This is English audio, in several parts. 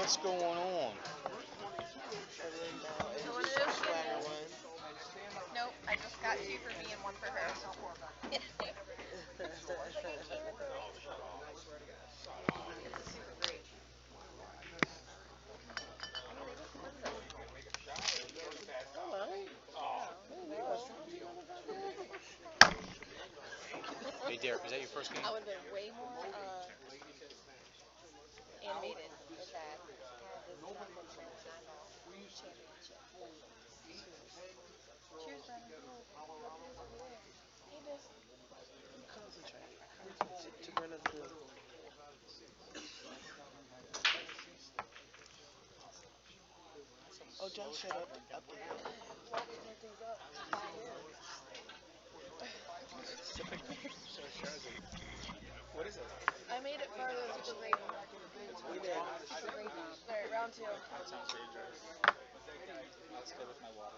What's going on? And then now So it's one of those Schwager things. one. Nope, I just got two for me and one for her. It's like it came with the rate. It's a super great. I mean, they just put this. Alright. Oh, Hey, you well. want something, motherfucker? Hey, Derek, is that your first game? I would have been way more animated if that had this not been the Maryland 9 ball championship. Cheers, Brandon. Hope he is over there. Hey, Biff. Concentrate. Concentrate to run us through. Oh, Josh showed up updated. Well, nothing's up. What is it? I made it for the super great. We did. Super great. Alright, round two. That sounds very dry. That's good with my water.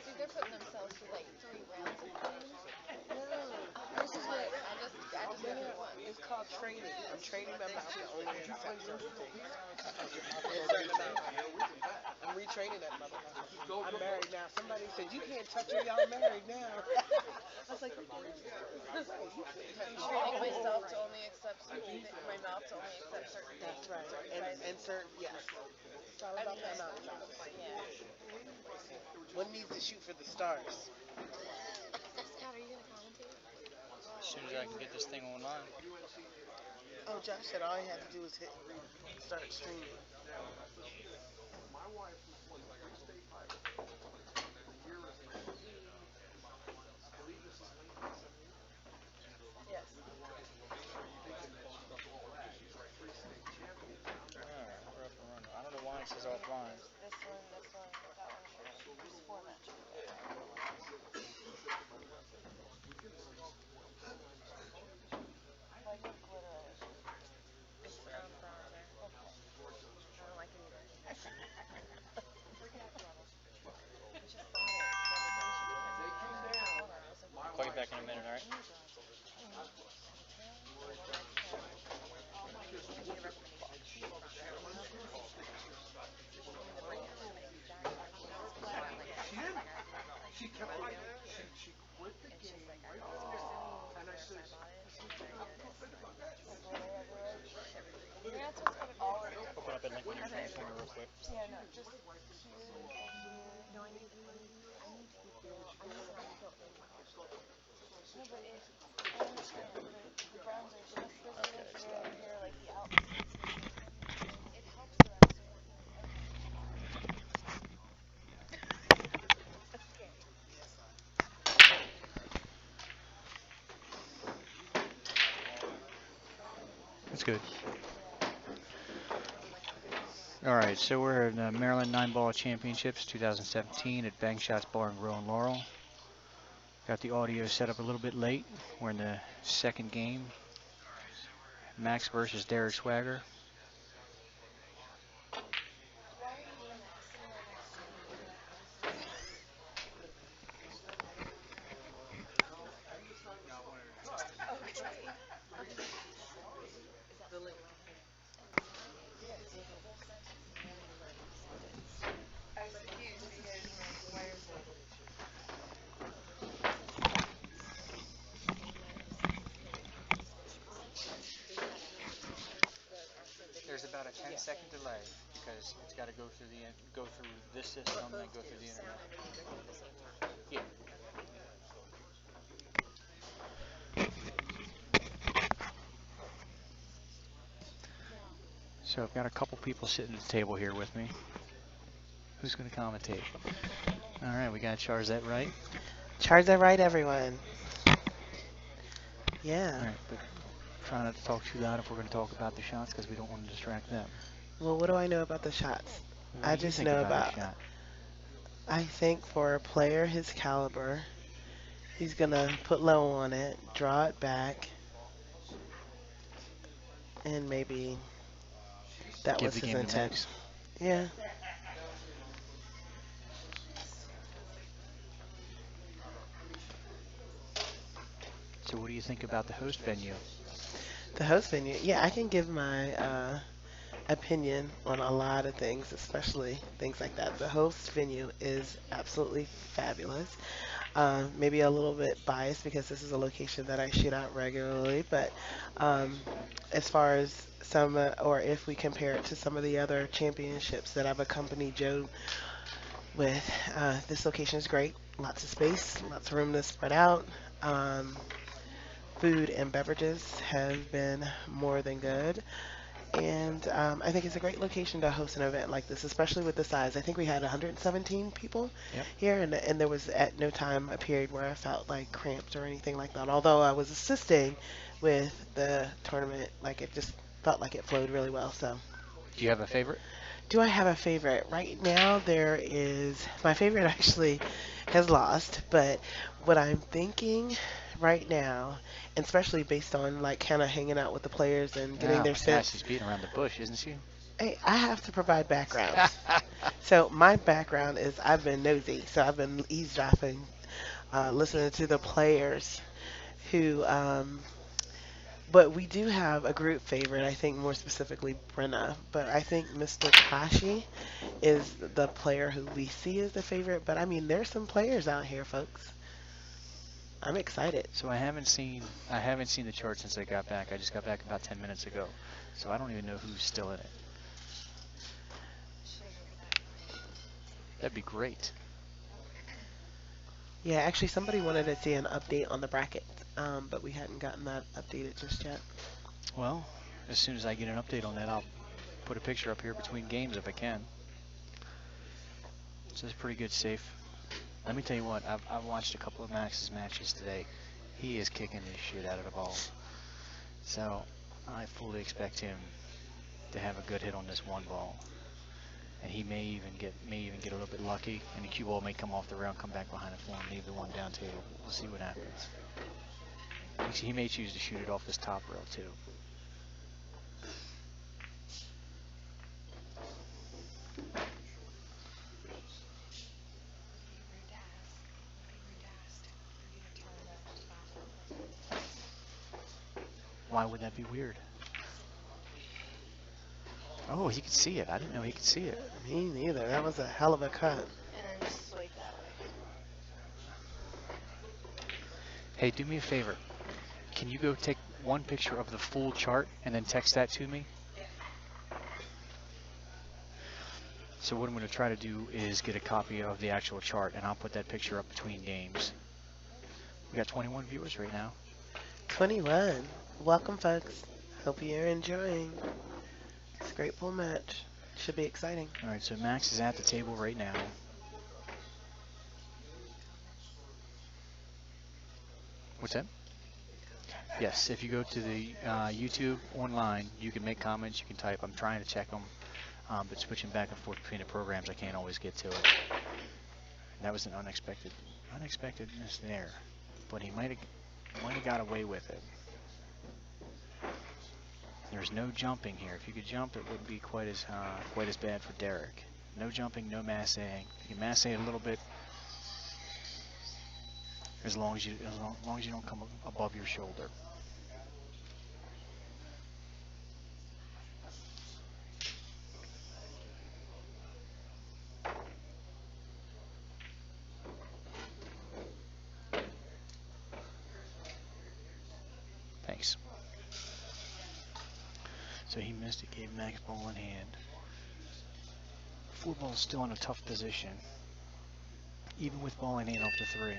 See, they're putting themselves through like 3 rounds of games. No, no, no. This is Like, what. I just No, went no. through one. It's called training. I'm training my mouth to only accept certain things. In certain amounts. I'm retraining that motherfucker. I'm married now. Somebody said, you can't touch her. Y'all married now. I was like, you can. I'm training myself to only accept certain my mouth to only accept That's right. certain And, sizes. and certain, yes. It's all I about mean, the amount. yeah. One needs to shoot for the stars. Scott, are you gonna commentate? As soon as I can get this thing online. Oh, Josh said all he had to do was hit start streaming. Yes. Alright, we're up and running. I don't know why it says offline. This one, that one should just format should be better. Like with glitter on it. It's bronzer. Okay. I don't like it either. I just bought it the other day. She put it on the counter. I was like, what I'll do call you you want? back in a She's minute, like, alright? any bronzer. I want Pentel or Red Pen. I need a recommendation. Choose bronzer. So she told me the brand and the exact ingredients because she got like a like rundown. And she's like, I thought this was so gross when I bought it, and then I noticed like glitter everywhere. You're not supposed to put it all over your Open up and link on your phone Okay. for me real quick. Yeah, no, just here and here. No, I need to get the. I need something to go in bronzer though. No, but I understand, but the bronzer, just this little Okay, here stop. and here, like the outspace between them, it helps the rest of it. Okay. Okay. That's good. Yeah. Alright, so we're in the Maryland 9 ball championships 2017 at Bang Shots Bar and Grill in Laurel. Got the audio set up a little bit late. We're in the second game. Max versus Derek Schwager. Why are you sitting right next to me? Okay. The link. Yes. I was confused because my wires were. So you have to use the actual video There's about a with 10 the second same. delay because it's got to go through go through this system But and then both go do through the sound internet. and video at the same time. Yeah. Okay. So I've got a couple people sitting at the table here with me. Who's going to commentate? All right, we got Char. Is that right? Charge that right, everyone. All Yeah. right, but try not to talk too loud if we're going to talk about the shots because we don't want to distract them. Well, what do I know about the shots? What I do you just think know about his about. shot? I think for a player his caliber, he's gonna put low on it, draw it back, and maybe that Give was the his game to intent. Max. Yeah. So what do you think about the host venue? The host venue. Yeah, I can give my opinion on a lot of things, especially things like that. The host venue is absolutely fabulous. Maybe a little bit biased because this is a location that I shoot out regularly, but um, as far as some, or if we compare it to some of the other championships that I've accompanied Joe with, this location is great. Lots of space, lots of room to spread out. Um, Food and beverages have been more than good. And I think it's a great location to host an event like this, especially with the size. I think we had 117 people Yep. here, and there was at no time a period where I felt like cramped or anything like that. Although I was assisting with the tournament, like it just felt like it flowed really well. So, Do you have a favorite? do I have a favorite? Right now, there is my favorite actually has lost, but what I'm thinking right now, and especially based on like kind of hanging out with the players and getting Oh their my gosh, sense. she's beating around the bush, isn't she? Hey, I have to provide backgrounds. So my background is I've been nosy, so I've been eavesdropping, listening to the players who. But we do have a group favorite. I think more specifically Brenna. But I think Mr. Kashi is the player who we see as the favorite. But I mean, there's some players out here, folks. I'm excited. So I haven't seen the chart since I got back. I just got back about 10 minutes ago. So I don't even know who's still in it. That'd be great. Yeah, actually, somebody wanted to see an update on the bracket, but we hadn't gotten that updated just yet. Well, as soon as I get an update on that, I'll put a picture up here between games if I can. So it's pretty good safe. Let me tell you what, I've watched a couple of Max's matches today. He is kicking the shit out of the ball. So I fully expect him to have a good hit on this one ball. And he may even get a little bit lucky, and the cue ball may come off the rail and come back behind the floor and leave the one down table. We'll see what happens. He may choose to shoot it off this top rail too. Why would that be weird? Oh, he could see it. I didn't know he could see it. Me neither. That was a hell of a cut. Hey, do me a favor. Can you go take one picture of the full chart and then text that to me? So what I'm going to try to do is get a copy of the actual chart, and I'll put that picture up between games. We got 21 viewers right now. 21. Welcome, folks. Hope you're enjoying this great pool match. Should be exciting. All right, so Max is at the table right now. What's that? Yes, if you go to the YouTube online, you can make comments, you can type. I'm trying to check them, but switching back and forth between the programs, I can't always get to it. That was an unexpectedness there, but he might have got away with it. There's no jumping here. If you could jump, it wouldn't be quite as bad for Derek. No jumping, no massing. You can massay a little bit, as long as you don't come above your shoulder. Thanks. So he missed it, gave Max ball in hand. Four ball's still in a tough position, even with ball in hand off the three.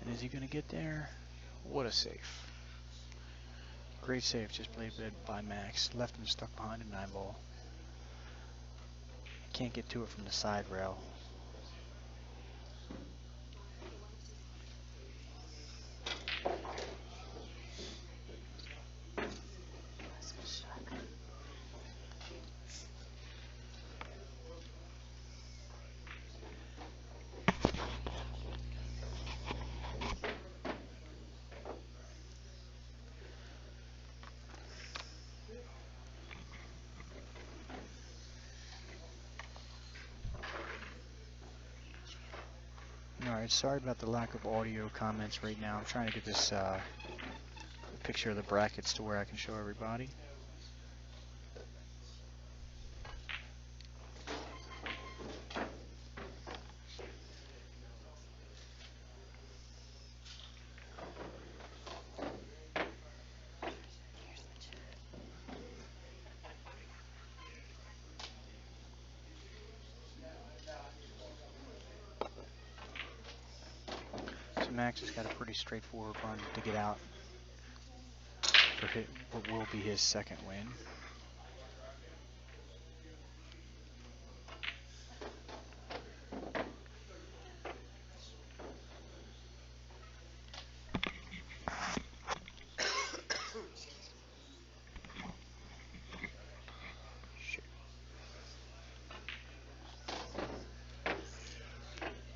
And is he going to get there? What a save. Great save, just played by Max. Left him stuck behind a 9-ball. Can't get to it from the side rail. Alright, sorry about the lack of audio comments right now. I'm trying to get this picture of the brackets to where I can show everybody. So Max has got a pretty straightforward run to get out for what will be his second win.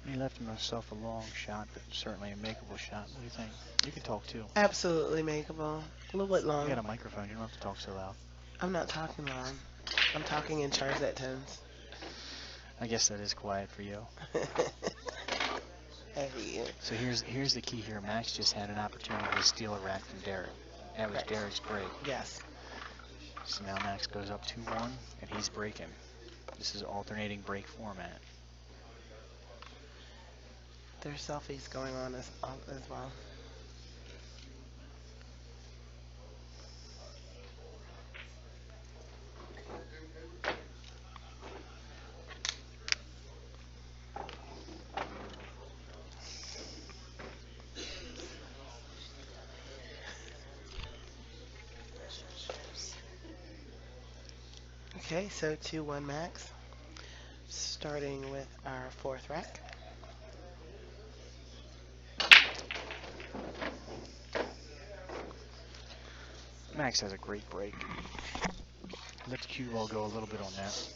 He left himself a long shot, but certainly a makeable shot. What do you think? You can talk too. Absolutely makeable. A little bit long. You got a microphone. You don't have to talk so loud. I'm not talking long. I'm talking in Charzette tones. I guess that is quiet for you. So here's the key here. Max just had an opportunity to steal a rack from Derek. That was Derek's break. Yes. So now Max goes up 2-1, and he's breaking. This is alternating break format. There's selfies going on as well. Okay, so 2-1 Max. Starting with our fourth rack. Max has a great break. Let the cue ball go a little bit on that.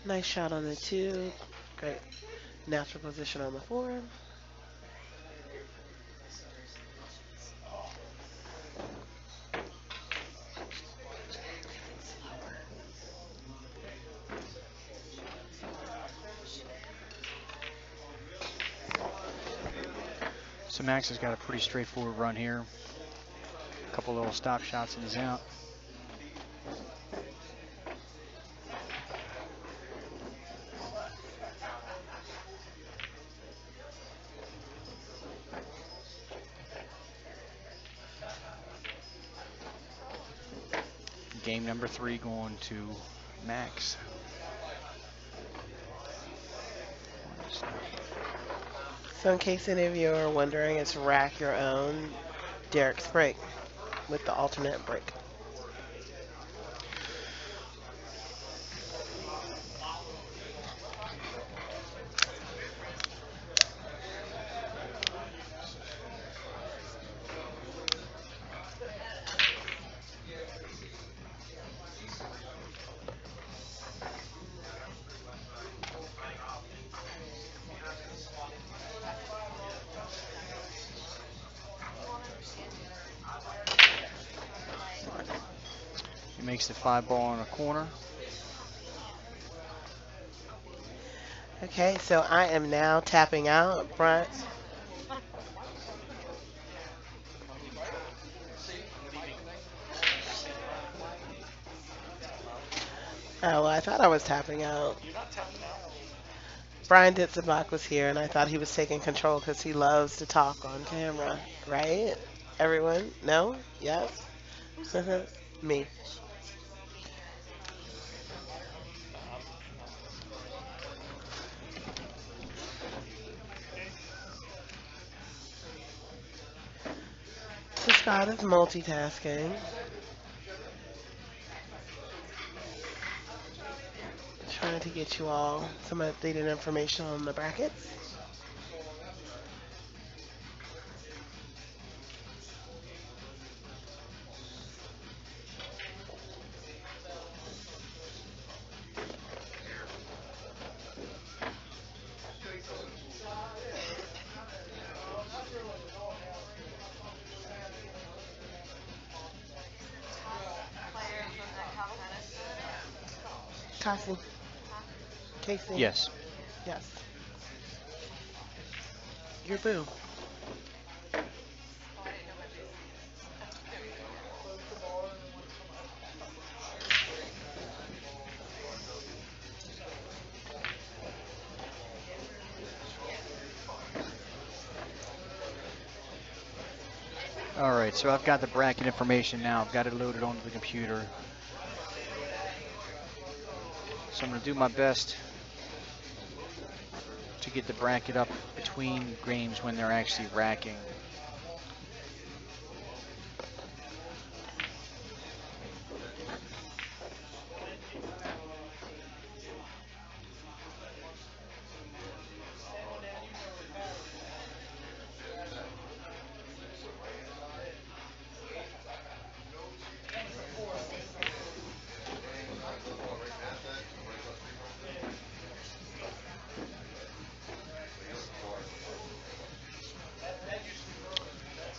Nice shot on the 2. Great natural position on the 4. So Max has got a pretty straightforward run here. A couple little stop shots and he's out. Game number 3 going to Max. So in case any of you are wondering, it's rack your own Derek's break with the alternate break. He makes the 5-ball in a corner. Okay, so I am now tapping out. Brian. Oh, well, I thought I was tapping out. Brian Ditzebach was here, and I thought he was taking control because he loves to talk on camera, right? Everyone? No? Yes? Me. So Scott is multitasking. wanted to get you all some updated information on the brackets. Top player from the Cal tennis tournament? Cassie, Huh? Casey, Yes. yes, your boo. Oh, I didn't know my boo's name. There we go. All right, so I've got the bracket information now. I've got it loaded onto the computer. So I'm going to do my best to get the bracket up between games when they're actually racking.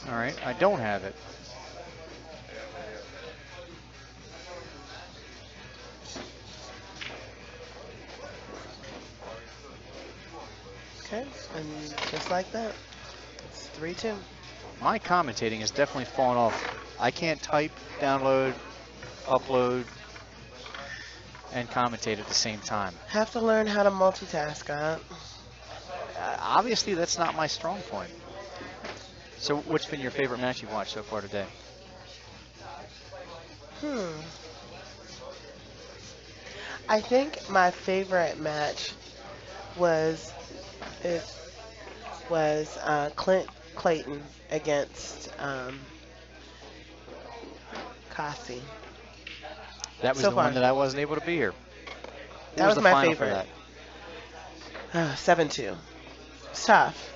All right, I don't have it. Okay, and just like that, it's 3-2. My commentating has definitely fallen off. I can't type, download, upload, and commentate at the same time. Have to learn how to multitask, Scott. Obviously, that's not my strong point. So what's been your favorite match you've watched so far today? I think my favorite match was it was Clint Clayton against Kasi. That was So the one far, that I wasn't able to be here. What that was was the my final for favorite. that? 7-2. It's tough.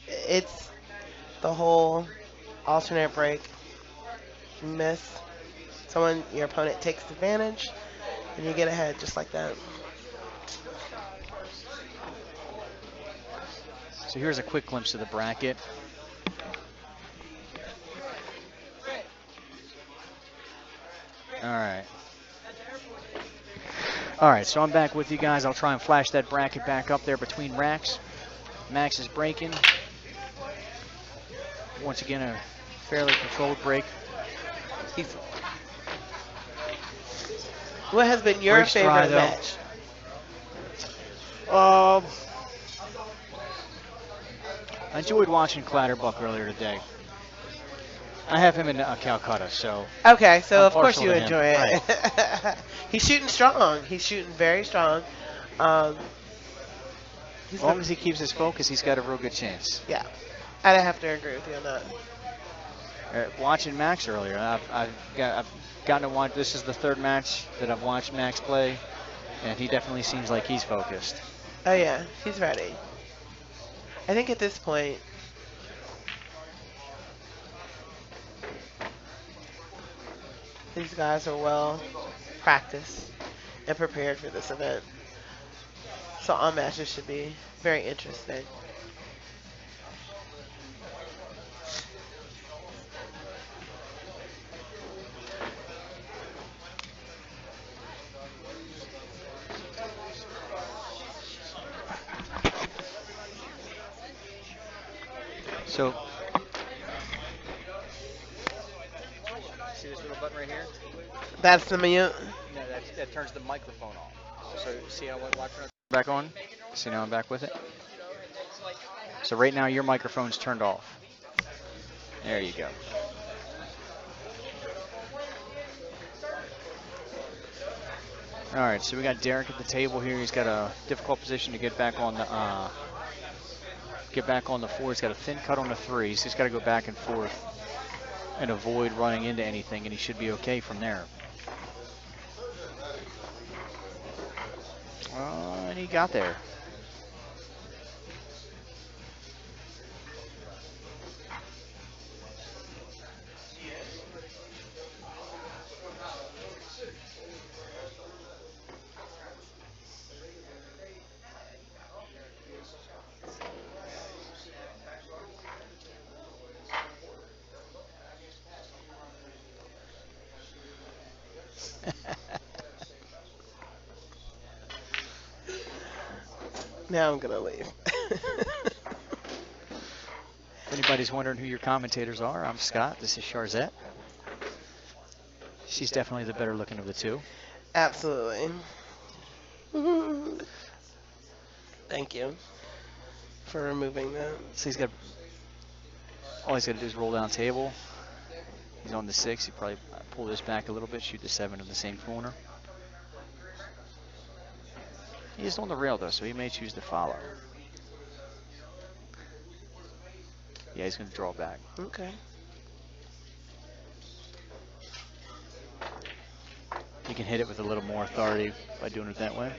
It's the whole alternate break. You miss someone, your opponent takes advantage, and you get ahead just like that. So here's a quick glimpse of the bracket. All right. All right, so I'm back with you guys. I'll try and flash that bracket back up there between racks. Max is breaking. Once again, a fairly controlled break. He's, what has been your Breaks dry, favorite though. match? I enjoyed watching Clatterbuck earlier today. I have him in Calcutta, so Okay, so I'm of course partial you to him. enjoy it. Right. He's shooting strong. He's shooting very strong. Um, As long as he keeps his focus, he's got a real good chance. Yeah, I'd have to agree with you on that. Watching Max earlier, I've gotten to watch. This is the third match that I've watched Max play, and he definitely seems like he's focused. Oh yeah, he's ready. I think at this point, these guys are well practiced and prepared for this event. So all matches should be very interesting. So, see this little button right here? That's the mute. No, that turns the microphone off. So see how I watch it? Back on? See now I'm back with it? So right now your microphone's turned off. There you go. All right, so we got Derek at the table here. He's got a difficult position to get back on the four. He's got a thin cut on the three, so he's got to go back and forth and avoid running into anything, and he should be okay from there. And he got there. Now I'm gonna leave. If anybody's wondering who your commentators are, I'm Scott. This is Charzette. She's definitely the better looking of the two. Absolutely. Thank you for removing that. So all he's got to do is roll down table. He's on the 6. He probably pull this back a little bit, shoot the 7 in the same corner. He's on the rail though, so he may choose to follow. Yeah, he's going to draw back. Okay. You can hit it with a little more authority by doing it that way.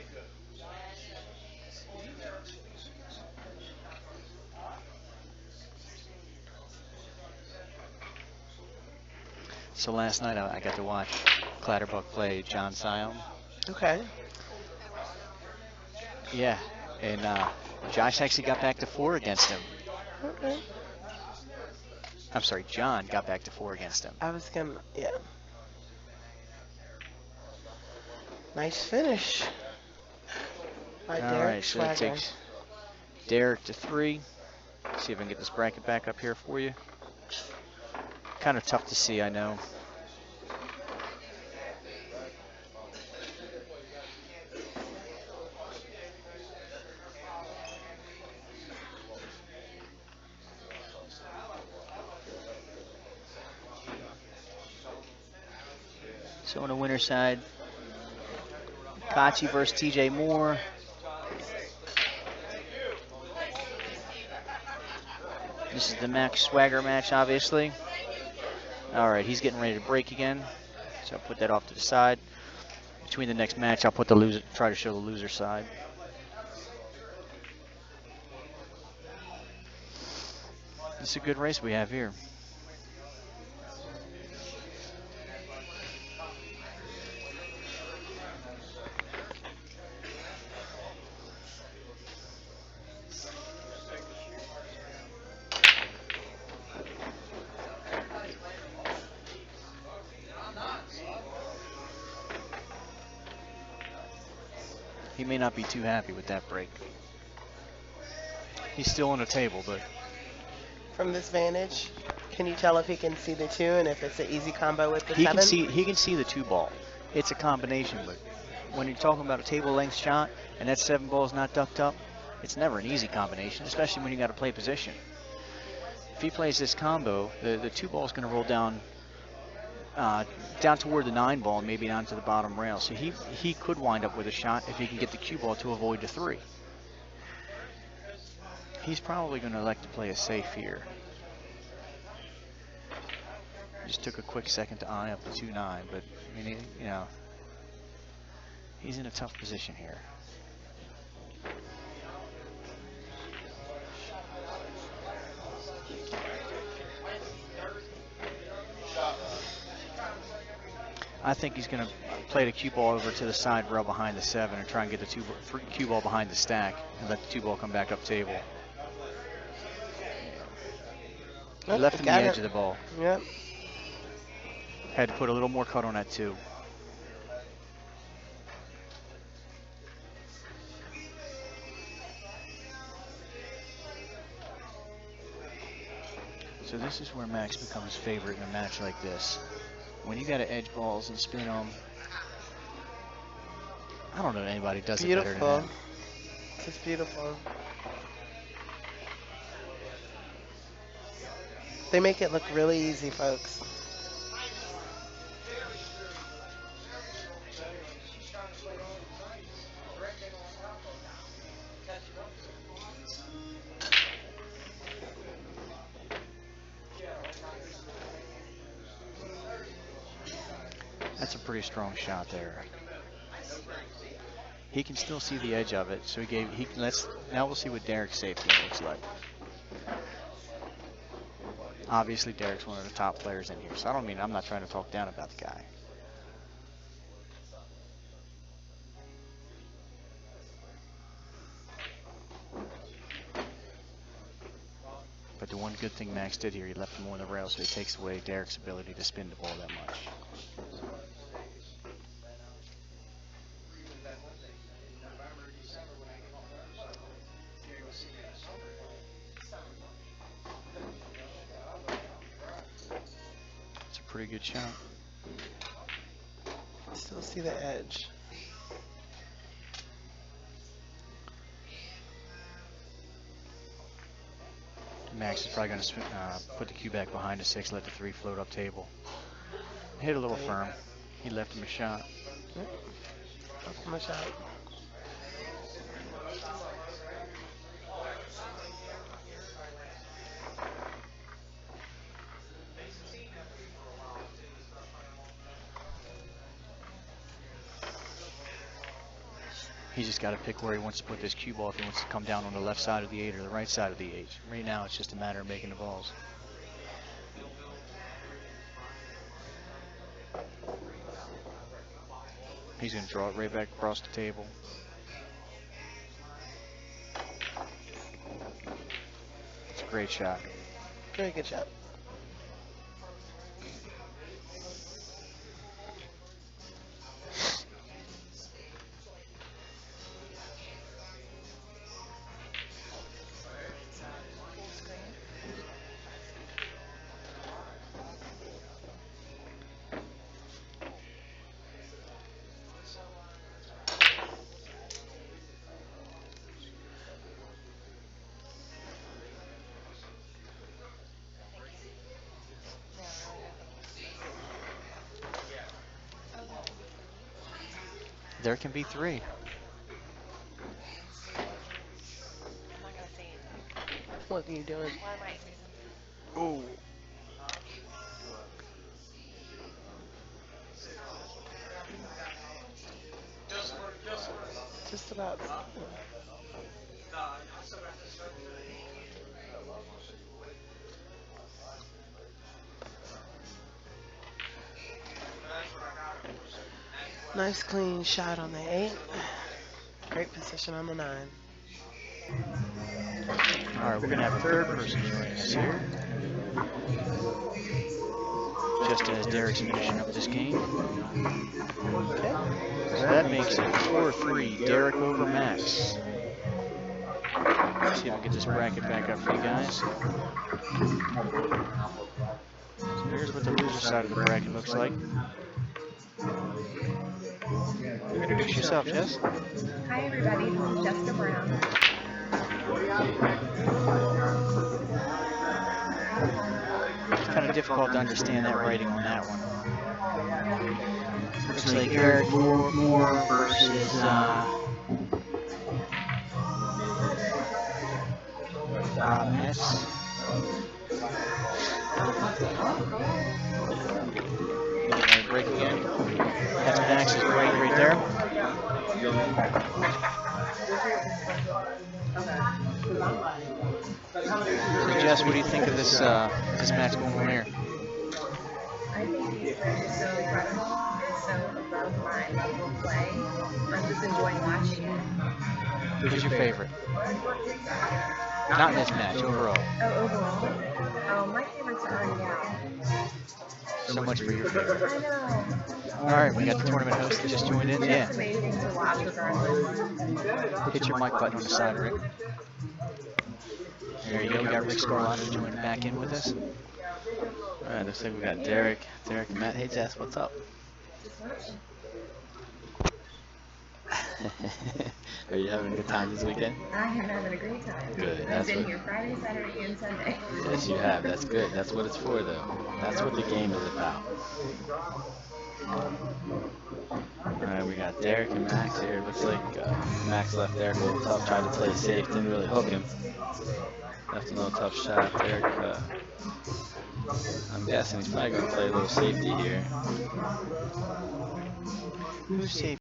So last night I got to watch Clatterbuck play John Siam. Okay. Yeah, and Josh actually got back to 4 against him. Okay. I'm sorry, John got back to 4 against him. I was gonna, yeah. Nice finish. By All Derek right, so it Schwager. takes Derek to 3. See if I can get this bracket back up here for you. Kind of tough to see, I know. So on the winner's side, Kachi versus TJ Moore. This is the Max Schwager match, obviously. All right, he's getting ready to break again. So I'll put that off to the side. Between the next match, I'll put the loser, try to show the loser side. It's a good race we have here. He may not be too happy with that break. He's still on the table, but From this vantage, can you tell if he can see the 2 and if it's an easy combo with the he 7? can see the 2 ball. It's a combination, but when you're talking about a table length shot and that 7 ball is not ducked up, it's never an easy combination, especially when you got to play position. If he plays this combo, the 2 ball is going to roll down down toward the 9 ball and maybe down to the bottom rail. So he could wind up with a shot if he can get the cue ball to avoid the 3. He's probably going to elect to play it safe here. Just took a quick second to eye up the 2-9, but I mean, you know, he's in a tough position here. I think he's going to play the cue ball over to the side rail behind the 7 and try and get the cue ball behind the stack and let the 2 ball come back up table. He left him the edge of the ball. Yep. Had to put a little more cut on that 2. So this is where Max becomes favorite in a match like this. When you got to edge balls and spin them, I don't know if anybody does it better than him. It's beautiful. They make it look really easy, folks. That's a pretty strong shot there. He can still see the edge of it, so now we'll see what Derek's safety looks like. Obviously, Derek's one of the top players in here, so I'm not trying to talk down about the guy. But the one good thing Max did here, he left him on the rail, so he takes away Derek's ability to spin the ball that much. It's a pretty good shot. Still see the edge. Max is probably going to put the cue back behind the 6, let the 3 float up table. Hit a little firm. He left him a shot. Left him a shot. He's just got to pick where he wants to put this cue ball, if he wants to come down on the left side of the 8 or the right side of the 8. Right now, it's just a matter of making the balls. He's going to draw it right back across the table. It's a great shot. Very good shot. There can be 3. I'm not gonna say anything. What are you doing? Why am I? Oh. Just about. Nice clean shot on the 8. Great position on the 9. All right, we're going to have a third person joining us here. Just as Derek's finishing up this game. Okay. So that makes it 4-3, Derek over Max. See if I can get this bracket back up for you guys. So here's what the loser side of the bracket looks like. Introduce yourself, Jess. Hi everybody, this is Jessica Brown. It's kind of difficult to understand that writing on that one. Looks like Eric Moore versus Rob S. Break again. That's Max's break right there. So Jess, what do you think of this match going on here? I think he's so incredible and so above my level of play. I'm just enjoying watching it. Who's your favorite? Not in this match, overall. Oh, overall? Oh, my favorites are already out. So much for your favorite. I know. All right, we got the tournament host that just joined in. It's Yeah. amazing to watch regardless. Hit your mic button on the side, Rick. There you go. We got Rick Scarlato joining back in with us. All right, looks like we got Derek and Matt. Hey, Jess, what's up? Are you having a good time this weekend? I am having a great time. Good. I've been here Friday, Saturday, and Sunday. Yes, you have. That's good. That's what it's for, though. That's what the game is about. All right, we got Derek and Max here. Looks like Max left Derek a little tough, tried to play safe, didn't really hook him. Left a little tough shot. Derek, I'm guessing he's probably going to play a little safety here. Who's safe?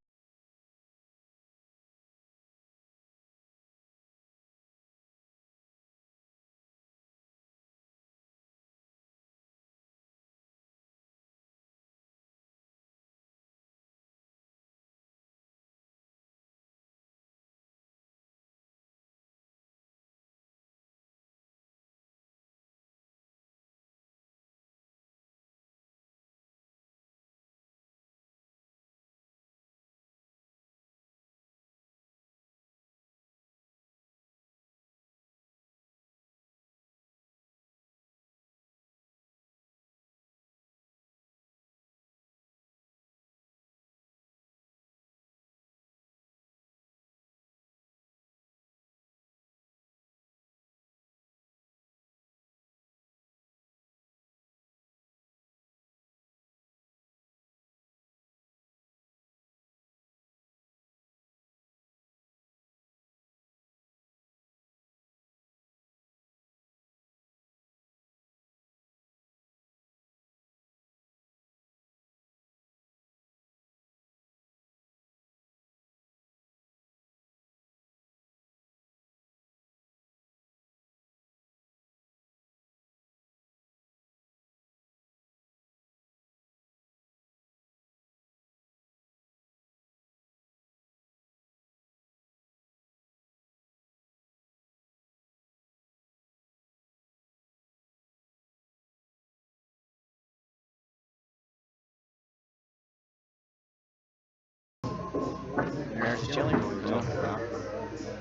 There's the jelly roll we were talking about.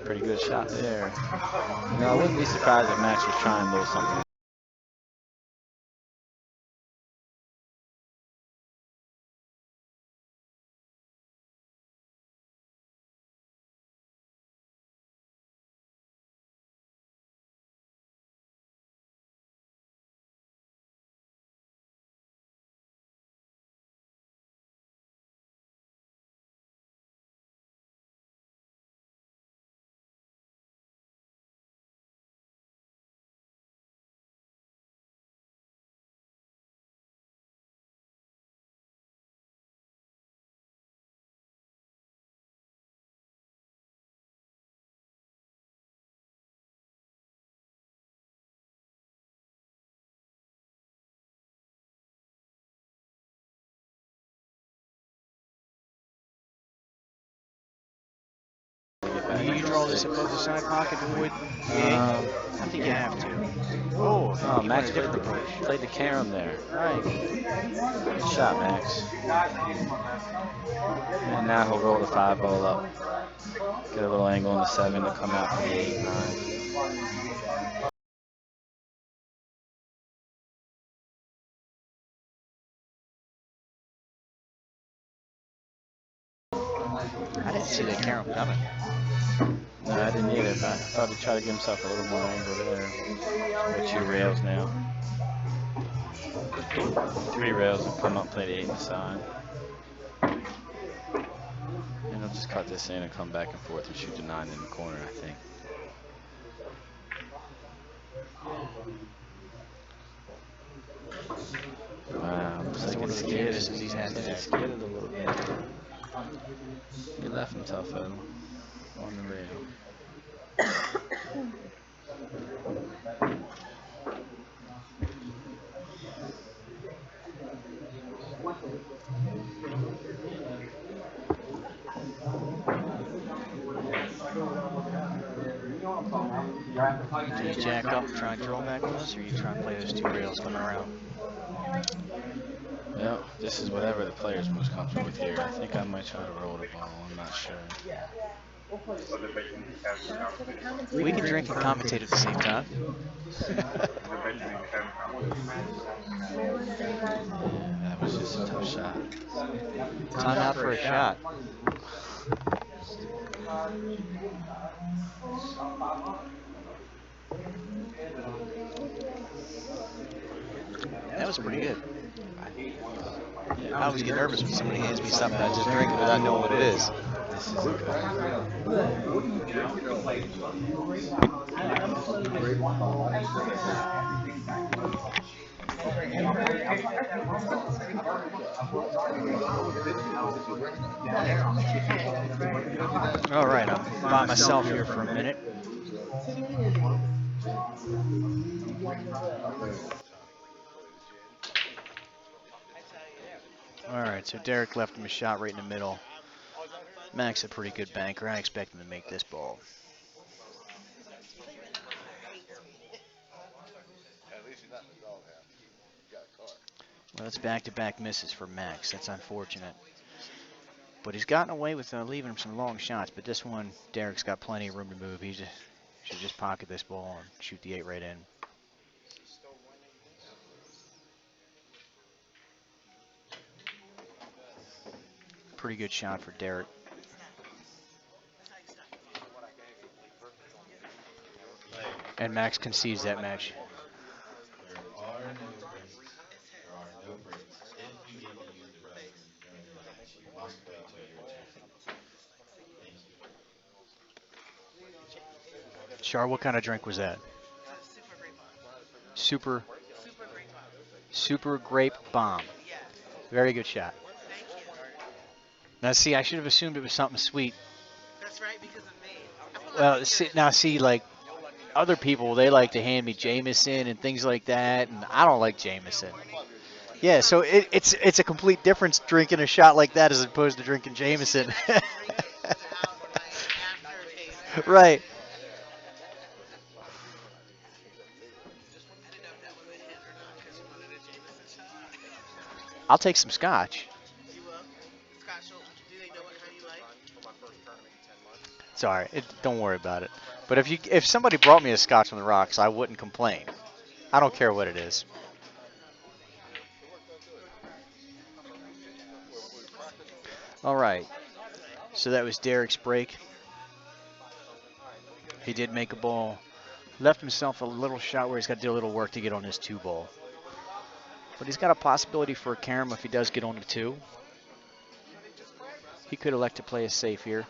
Pretty good shot there. You know, I wouldn't be surprised if Max was trying a little something. Do you draw this above the side pocket to avoid the A? I think you have to. Oh, Oh, he went Max a different approach. played the carom there. Right. Good shot, Max. And now he'll roll the 5 ball up. Get a little angle on the 7 to come out for the 8, 9. I didn't see that carom coming. No, I didn't either, but I thought he'd try to give himself a little more angle there. With 2 rails now. 3 rails and come up, play the 8 in the side. And he'll just cut this in and come back and forth and shoot the 9 in the corner, I think. Wow, looks like one it's of the scared. misses he's had today. Scared it a little bit. He left him tough on the rail. Do you jack up and try and draw back with us, or you try and play those 2 rails coming around? Well, this is whatever the player's most comfortable with here. I think I might try to roll the ball. I'm not sure. We can drink and commentate at the same time. Yeah, that was just a tough shot. Time out for a shot. That was pretty good. Yeah, I always get nervous when somebody hands me something. I just drink it without knowing what it is. this isn't good. All right, I'm by myself here for a minute. All right, so Derek left him a shot right in the middle. Max a pretty good banker. I expect him to make this ball. Well, it's back-to-back misses for Max. That's unfortunate. But he's gotten away with leaving him some long shots. But this one, Derek's got plenty of room to move. He should just pocket this ball and shoot the 8 right in. Pretty good shot for Derek. And Max concedes that match. There are no breaks. There are no breaks. If you need to use the restroom during the match, you must wait till your turn. Thank you. Char, what kind of drink was that? Super grape bomb. Very good shot. Now see, I should have assumed it was something sweet. That's right, because of me. Well, see, like other people, they like to hand me Jameson and things like that, and I don't like Jameson. Yeah, so it's a complete difference drinking a shot like that as opposed to drinking Jameson. Right. I'll take some scotch. You will? Scotch, do they know what kind you like? It's all right. Don't worry about it. But if somebody brought me a scotch on the rocks, I wouldn't complain. I don't care what it is. All right. So that was Derek's break. He did make a ball. Left himself a little shot where he's got to do a little work to get on his 2 ball. But he's got a possibility for a carom if he does get on the 2. He could elect to play it safe here.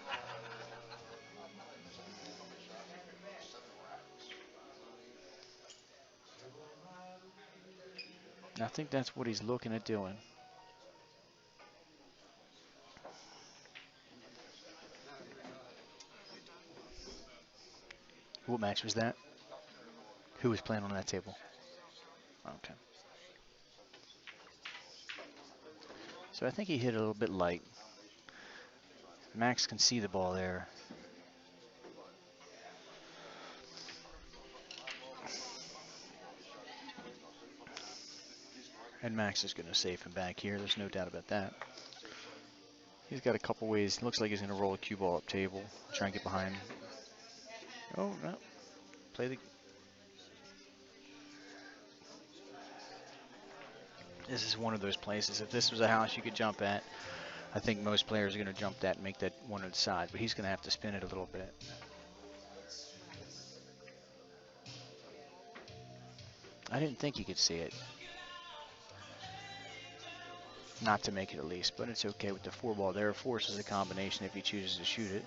I think that's what he's looking at doing. What match was that? Who was playing on that table? Okay. So I think he hit it a little bit light. Max can see the ball there. And Max is going to save him back here. There's no doubt about that. He's got a couple ways. Looks like he's going to roll a cue ball up table. Try and get behind. Oh, no. Play the... This is one of those places. If this was a house you could jump at, I think most players are going to jump that and make that one on the side. But he's going to have to spin it a little bit. I didn't think he could see it. Not to make it at least, but it's okay with the 4 ball there. Forces a combination if he chooses to shoot it.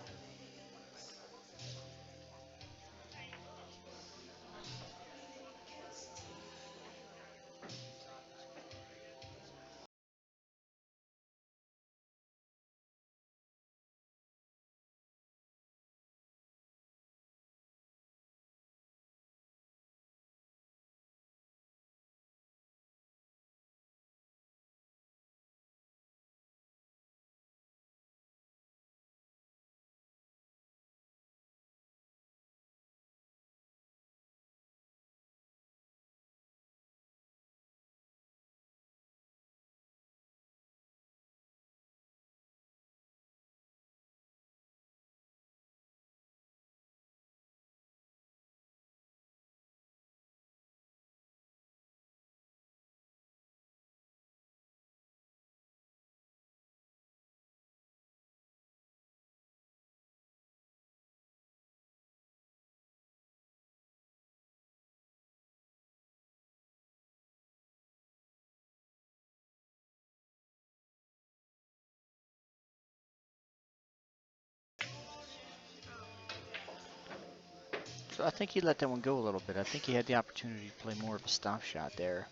So I think he let that one go a little bit. I think he had the opportunity to play more of a stop shot there.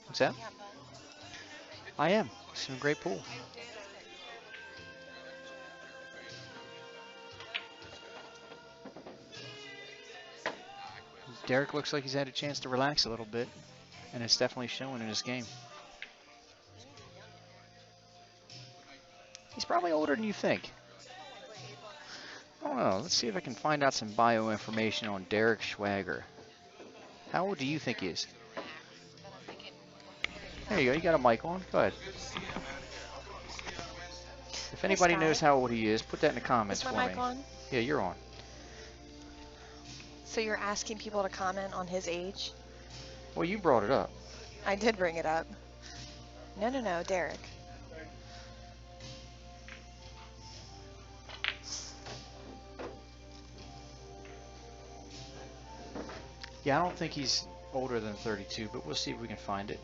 What's that? I am. It's a great pool. Derek looks like he's had a chance to relax a little bit, and it's definitely showing in his game. He's probably older than you think. I don't know. Let's see if I can find out some bio information on Derek Schwager. How old do you think he is? There you go. You got a mic on. Go ahead. If anybody knows how old he is, put that in the comments Is my for mic me. on? Yeah, you're on. So you're asking people to comment on his age? Well, you brought it up. I did bring it up. No, Derek. Yeah, I don't think he's older than 32, but we'll see if we can find it.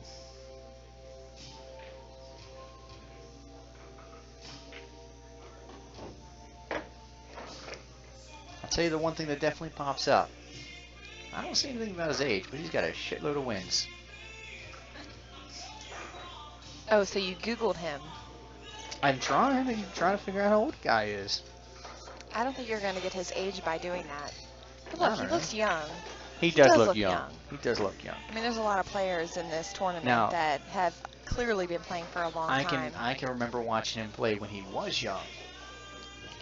I'll tell you the one thing that definitely pops up. I don't see anything about his age, but he's got a shitload of wins. Oh, so you Googled him. I'm trying to figure out how old the guy is. I don't think you're going to get his age by doing that. But I look, he don't know. looks young. He does does look look young. young. He does look young. I mean, there's a lot of players in this tournament Now, that have clearly been playing for a long time. I can remember watching him play when he was young.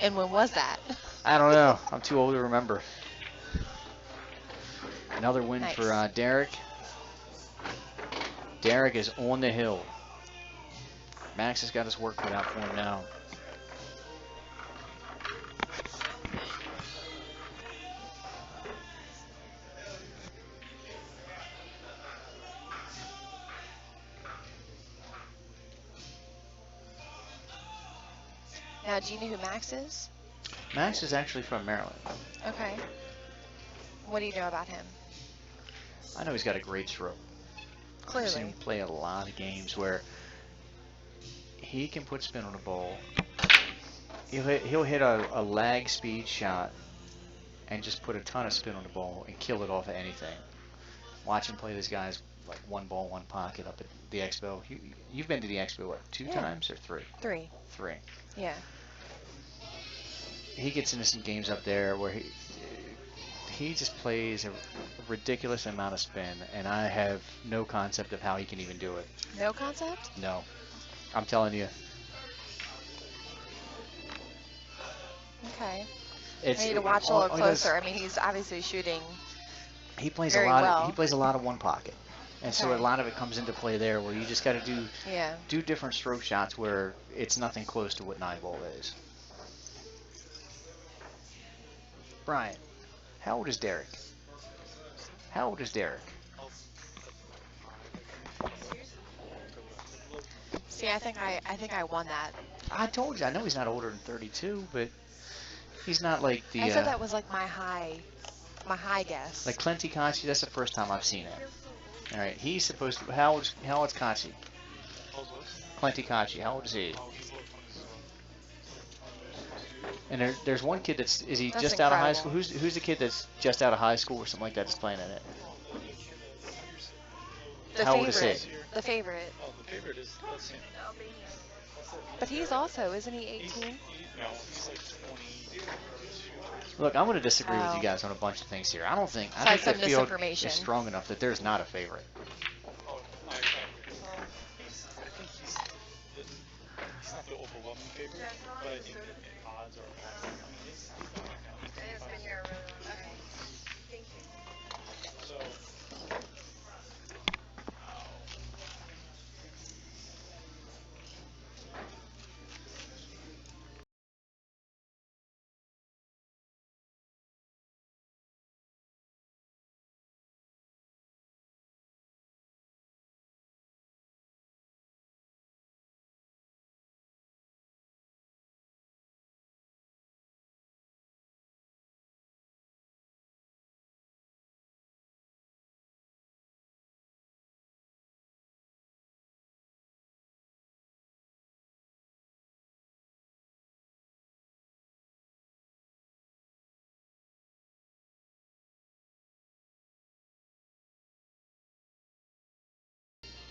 And when was that? I don't know. I'm too old to remember. Another win Nice. for Derek. Derek is on the hill. Max has got his work cut out for him now. Now, do you know who Max is? Max is actually from Maryland. Okay. What do you know about him? I know he's got a great stroke. I've seen him Clearly. play a lot of games where he can put spin on the ball. He'll hit a lag speed shot and just put a ton of spin on the ball and kill it off of anything. Watch him play these guys like one ball, one pocket up at the Expo. You've been to the Expo, what, two times or three? Three. Three. Yeah. He gets into some games up there where he just plays a ridiculous amount of spin, and I have no concept of how he can even do it. No concept? No. I'm telling you. Okay. It's, I need to watch a all- little all he does- closer. I mean, he's obviously shooting. He plays very a lot. well. He plays a lot of one pocket, and so a Okay. lot of it comes into play there, where you just got to Yeah. do different stroke shots where it's nothing close to what 9-ball is. Brian, how old is Derek? How old is Derek? See, I think I won that. I told you. I know he's not older than 32, but he's not like the. I said that was like my high guess. Like Clenty Conchi, that's the first time I've seen it. All right, he's supposed to. How old's Conchi? Clenty Conchi. How old is he? And there's one kid that's. Is he That's just out of high school? incredible. Who's the kid that's just out of high school or something like that that's playing in it? The How favorite. old is he? The favorite. Oh, the favorite is, let's see. But he's also, isn't he 18? He's like 22. Look, I'm going to disagree with Oh. you guys on a bunch of things here. I think Besides the some field misinformation. is strong enough that there's not a favorite. Oh, I think he's not the overwhelming favorite, but I think the odds are so.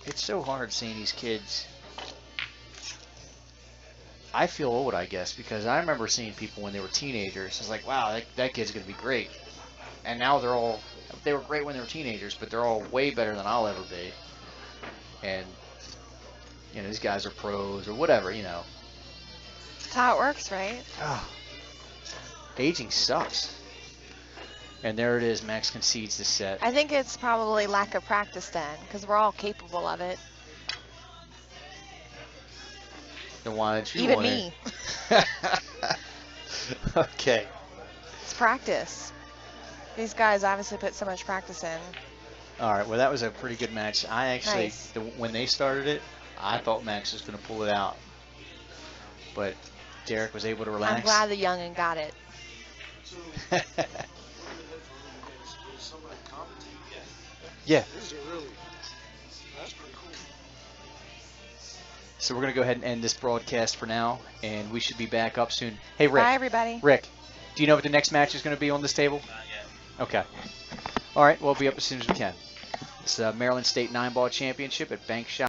It's so hard seeing these kids. I feel old, I guess, because I remember seeing people when they were teenagers. It's like, wow, that kid's going to be great. And now they were great when they were teenagers, but they're all way better than I'll ever be. And, these guys are pros or whatever, That's how it works, right? Oh, aging sucks. And there it is. Max concedes the set. I think it's probably lack of practice then, because we're all capable of it. Then why did you Even want me. it? Okay. It's practice. These guys obviously put so much practice in. All right, well, that was a pretty good match. I actually, Nice. when they started it, I thought Max was going to pull it out. But Derek was able to relax. I'm glad the youngin got it. Yeah. So we're going to go ahead and end this broadcast for now, and we should be back up soon. Hey, Rick. Bye, everybody. Rick, do you know what the next match is going to be on this table? Not yet. Okay. All right, we'll be up as soon as we can. It's the Maryland State 9-ball championship at Bank Shot.